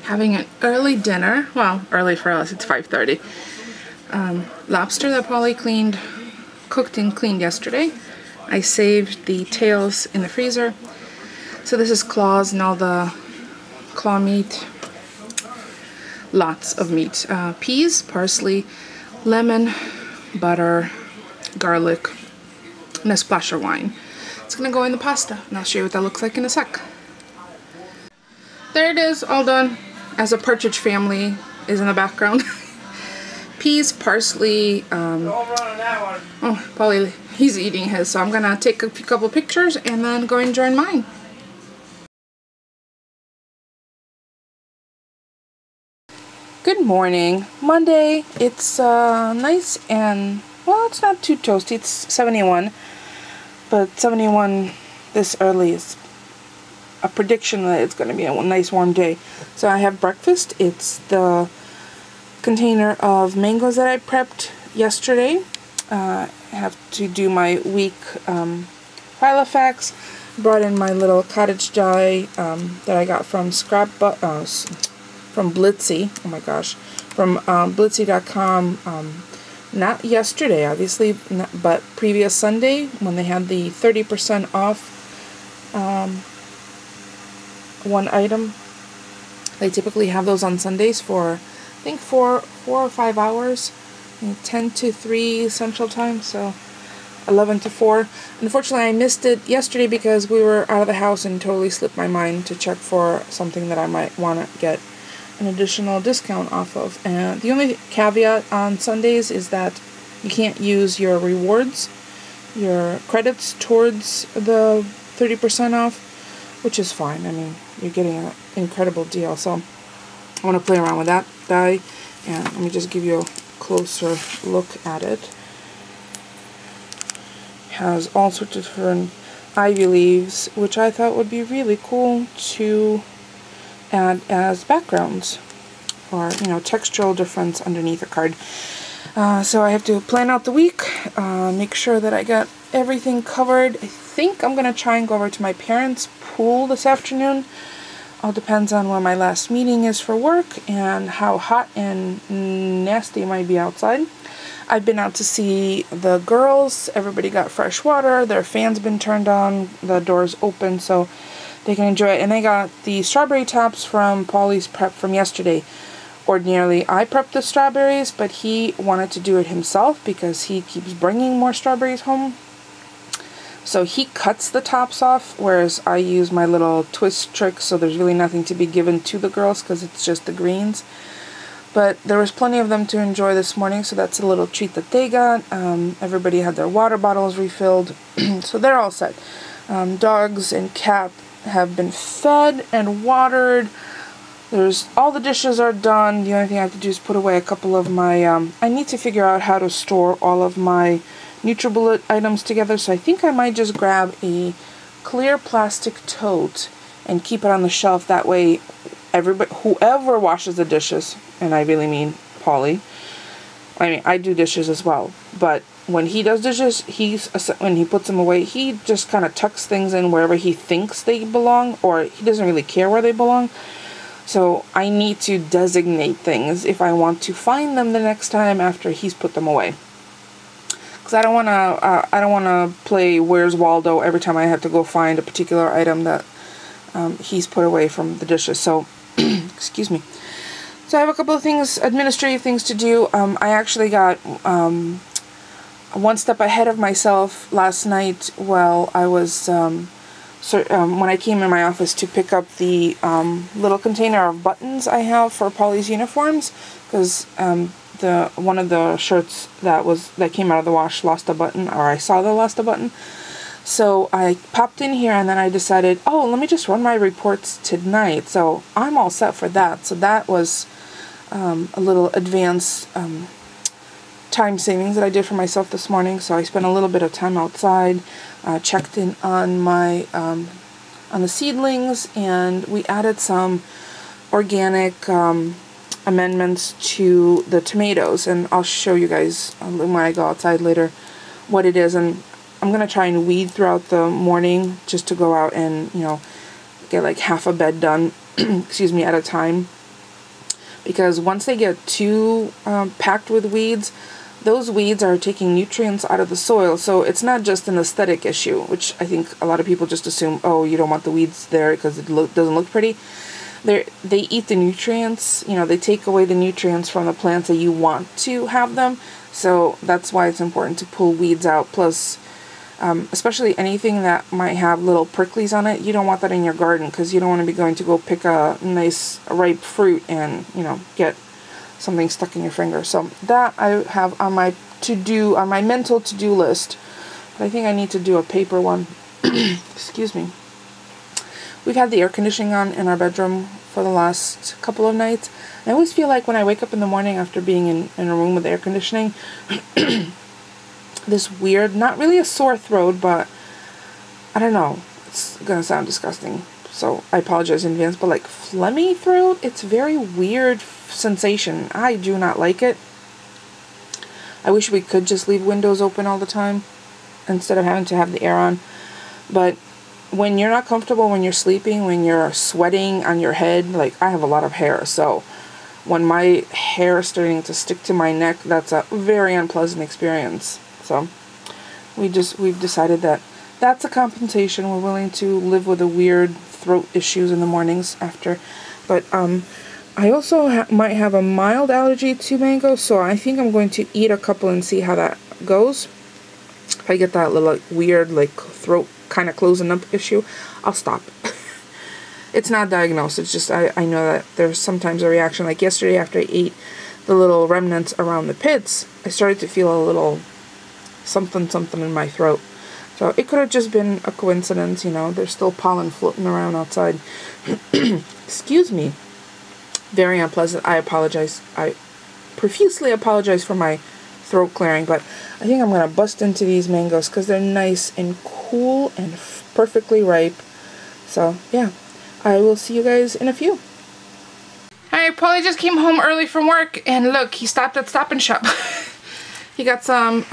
Having an early dinner. Well, early for us, it's 5:30. Lobster that Polly cooked and cleaned yesterday. I saved the tails in the freezer. So this is claws and all the claw meat. Lots of meat. Peas, parsley, lemon, butter, garlic, and a splash of wine. It's gonna go in the pasta, and I'll show you what that looks like in a sec. There it is, all done. As a partridge family is in the background. Peas, parsley, oh, Polly, he's eating his, so I'm gonna take a couple pictures and then go and join mine. Good morning. Monday. It's nice and, well, it's not too toasty. It's 71, but 71 this early is a prediction that it's going to be a nice warm day. So I have breakfast. It's the container of mangoes that I prepped yesterday. I have to do my week file effects. Brought in my little cottage dye that I got from from Blitzy. Oh my gosh, from Blitzy.com. Not yesterday, obviously, but previous Sunday when they had the 30% off one item. They typically have those on Sundays for, I think, 4 or 5 hours, 10 to 3 Central Time, so 11 to 4. Unfortunately, I missed it yesterday because we were out of the house and totally slipped my mind to check for something that I might want to get an additional discount off of. And the only caveat on Sundays is that you can't use your rewards, your credits towards the 30% off, which is fine. I mean, you're getting an incredible deal. So I want to play around with that dye, and let me just give you a closer look at it. It has all sorts of different ivy leaves, which I thought would be really cool to add as backgrounds, or, you know, textural difference underneath a card. So I have to plan out the week, make sure that I got everything covered. I think I'm going to try and go over to my parents' pool this afternoon. All depends on when my last meeting is for work and how hot and nasty it might be outside. I've been out to see the girls. Everybody got fresh water. Their fan's been turned on. The door's open so they can enjoy it. And they got the strawberry tops from Polly's prep from yesterday. Ordinarily, I prep the strawberries, but he wanted to do it himself because he keeps bringing more strawberries home. So he cuts the tops off, whereas I use my little twist trick, so there's really nothing to be given to the girls because it's just the greens. But there was plenty of them to enjoy this morning, so that's a little treat that they got. Everybody had their water bottles refilled, so they're all set. Dogs and cat have been fed and watered. All the dishes are done. The only thing I have to do is put away a couple of my, I need to figure out how to store all of my NutriBullet items together, so I think I might just grab a clear plastic tote and keep it on the shelf. That way, whoever washes the dishes, and I really mean Polly, I mean, I do dishes as well, but when he does dishes, when he puts them away, he just kind of tucks things in wherever he thinks they belong, or he doesn't really care where they belong. So I need to designate things if I want to find them the next time after he's put them away. Because I don't want to play Where's Waldo every time I have to go find a particular item that he's put away from the dishes. So, excuse me. So I have a couple of things, administrative things to do. I actually got one step ahead of myself last night while I was, when I came in my office to pick up the little container of buttons I have for Polly's uniforms, because one of the shirts that came out of the wash lost a button, or I saw they lost a button. So I popped in here and then I decided, oh, let me just run my reports tonight. So I'm all set for that. So that was a little advanced time savings that I did for myself this morning. So I spent a little bit of time outside, checked in on my on the seedlings, and we added some organic amendments to the tomatoes, and I'll show you guys when I go outside later what it is. And I'm gonna try and weed throughout the morning just to go out and, you know, get like half a bed done excuse me, at a time. because once they get too packed with weeds, those weeds are taking nutrients out of the soil. So it's not just an aesthetic issue, which I think a lot of people just assume, oh, you don't want the weeds there because it doesn't look pretty. They eat the nutrients, you know, they take away the nutrients from the plants that you want to have them. So that's why it's important to pull weeds out. Plus, especially anything that might have little pricklies on it, you don't want that in your garden, because you don't want to be going to go pick a nice ripe fruit and, you know, get something stuck in your finger. So that I have on my mental to-do list. But I think I need to do a paper one. Excuse me. We've had the air conditioning on in our bedroom for the last couple of nights. I always feel like when I wake up in the morning after being in a room with air conditioning, this weird, not really a sore throat, but I don't know, it's gonna sound disgusting, so I apologize in advance, but like phlegmy throat, it's a very weird sensation. I do not like it. I wish we could just leave windows open all the time instead of having to have the air on. But when you're not comfortable when you're sleeping, when you're sweating on your head, like I have a lot of hair, so when my hair is starting to stick to my neck, that's a very unpleasant experience. So we've decided that that's a compensation. We're willing to live with the weird throat issues in the mornings after. But I also might have a mild allergy to mango, so I think I'm going to eat a couple and see how that goes. If I get that little like, weird like throat kind of closing up issue, I'll stop. It's not diagnosed. It's just I know that there's sometimes a reaction. Like yesterday after I ate the little remnants around the pits, I started to feel a little something in my throat. So it could have just been a coincidence, you know. There's still pollen floating around outside. Excuse me. Very unpleasant. I apologize. I profusely apologize for my throat clearing, but I think I'm going to bust into these mangoes because they're nice and cool and perfectly ripe. So, yeah. I will see you guys in a few. Alright, Paulie just came home early from work, and look, he stopped at Stop and Shop. He got some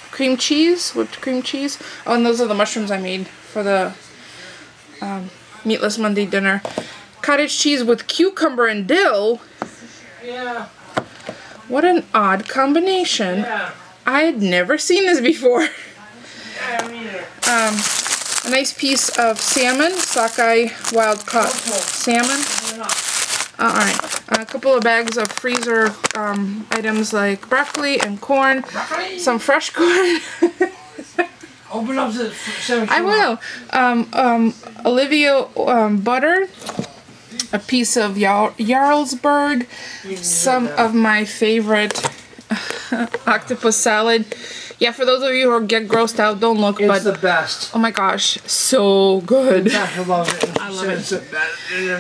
cream cheese, whipped cream cheese. Oh, and those are the mushrooms I made for the Meatless Monday dinner. Cottage cheese with cucumber and dill. Yeah. What an odd combination. Yeah. I had never seen this before. Yeah, me either. A nice piece of salmon, sockeye wild caught salmon. Alright, a couple of bags of freezer items like broccoli and corn, some fresh corn. Open up the 7. I will. Olivia butter, a piece of Jarlsberg, some of my favorite octopus salad. Yeah, for those of you who get grossed out, don't look. It's but the best. Oh my gosh, so good. Natasha loves it. I love it.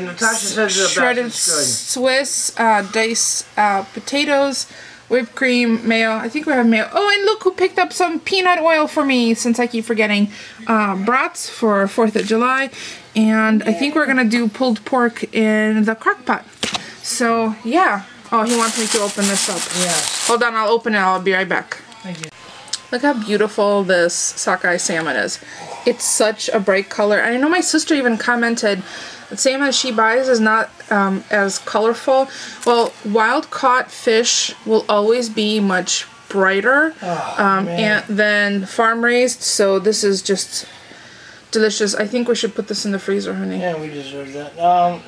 Natasha says the Shredded best. It's Swiss, diced potatoes, whipped cream, mayo. I think we have mayo. Oh, and look who picked up some peanut oil for me, since I keep forgetting. Brats for 4th of July. And I think we're going to do pulled pork in the crock pot. So, yeah. Oh, he wants me to open this up. Yes. Hold on, I'll open it. I'll be right back. Thank you. Look how beautiful this sockeye salmon is. It's such a bright color. And I know my sister even commented the salmon she buys is not as colorful. Well, wild caught fish will always be much brighter than farm raised. So this is just delicious. I think we should put this in the freezer, honey. Yeah, we deserve that.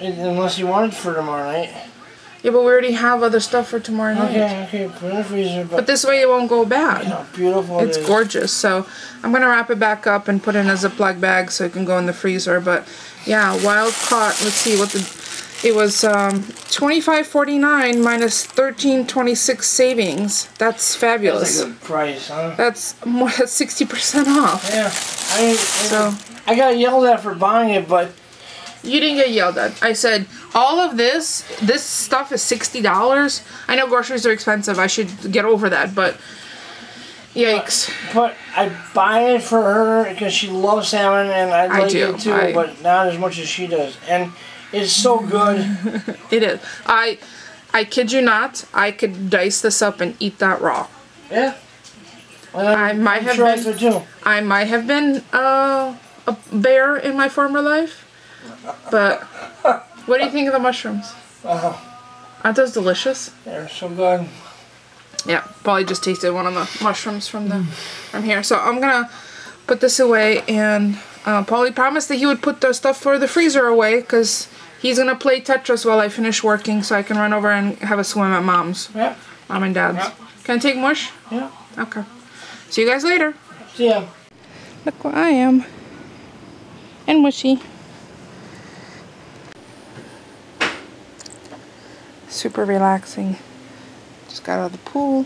Unless you want it for tomorrow night. Yeah, but we already have other stuff for tomorrow night. Okay, put it in the freezer. But this way it won't go bad. Look how beautiful it is. It's gorgeous. So I'm going to wrap it back up and put it in a Ziploc bag so it can go in the freezer. But yeah, wild caught. Let's see what it was. $25.49 minus $13.26 savings. That's fabulous. That's a good price, huh? That's more than 60% off. Yeah, I got yelled at for buying it, but you didn't get yelled at. I said, all of this stuff is $60. I know groceries are expensive. I should get over that, but yikes. But I buy it for her because she loves salmon, and I like it too, but not as much as she does. And it's so good. It is. I kid you not, I could dice this up and eat that raw. Yeah. I might have been a bear in my former life. But what do you think of the mushrooms? Aren't those delicious? They're so good. Yeah, Polly just tasted one of the mushrooms from here. So I'm gonna put this away, and Polly promised that he would put the stuff for the freezer away because he's gonna play Tetris while I finish working, so I can run over and have a swim at Mom's. Yep. Mom and Dad's. Yep. Can I take mush? Yeah. Okay. See you guys later. See ya. Look where I am. And mushy. Super relaxing. Just got out of the pool.